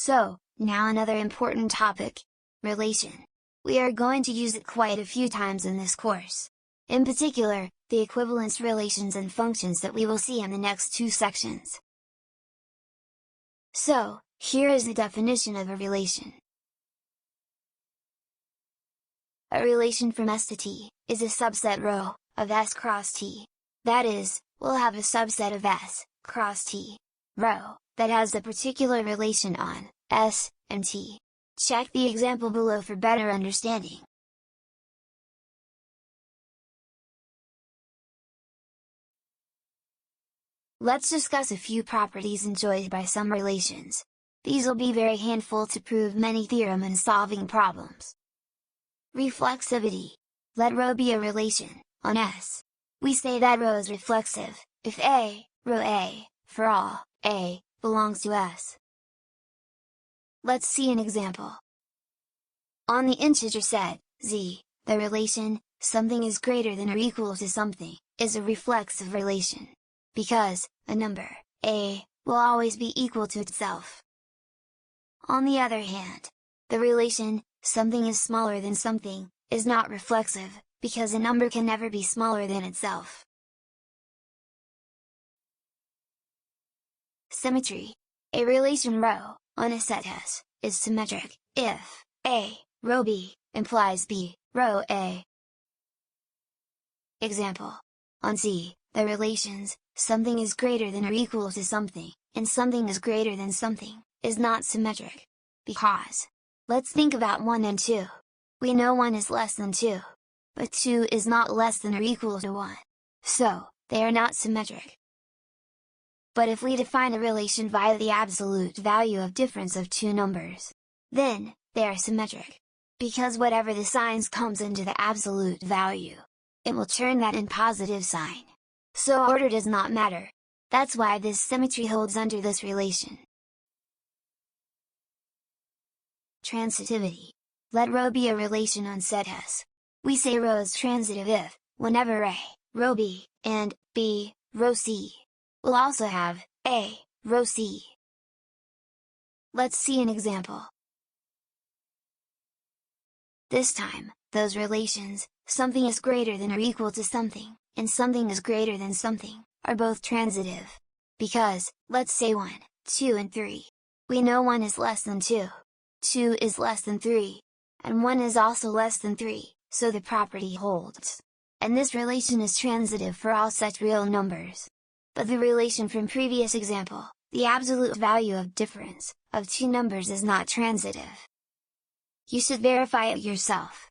So, now another important topic, relation. We are going to use it quite a few times in this course. In particular, the equivalence relations and functions that we will see in the next two sections. So, here is the definition of a relation. A relation from S to T, is a subset rho, of S cross T. That is, we'll have a subset of S, cross T, rho, that has the particular relation on S and T. Check the example below for better understanding. Let's discuss a few properties enjoyed by some relations. These will be very handful to prove many theorem and solving problems. Reflexivity. Let rho be a relation, on S. We say that rho is reflexive, if A, rho A, for all, A, belongs to S. Let's see an example. On the integer set, z, the relation, something is greater than or equal to something, is a reflexive relation. Because, a number, A, will always be equal to itself. On the other hand, the relation, something is smaller than something, is not reflexive, because a number can never be smaller than itself. Symmetry. A relation rho, on a set S, is symmetric, if A, rho B, implies B, rho A. Example. On Z, the relations, something is greater than or equal to something, and something is greater than something, is not symmetric. Because, let's think about 1 and 2. We know 1 is less than 2. But 2 is not less than or equal to 1. So, they are not symmetric. But if we define a relation via the absolute value of difference of two numbers, then, they are symmetric. Because whatever the signs comes into the absolute value, it will turn that in positive sign. So order does not matter. That's why this symmetry holds under this relation. Transitivity. Let rho be a relation on set S. We say rho is transitive if, whenever A, rho B, and B, rho C, will also have A, rho C. Let's see an example. This time, those relations, something is greater than or equal to something, and something is greater than something, are both transitive. Because, let's say 1, 2 and 3. We know 1 is less than 2. 2 is less than 3. And 1 is also less than 3, so the property holds. And this relation is transitive for all such real numbers. But the relation from previous example, the absolute value of difference, of two numbers is not transitive. You should verify it yourself.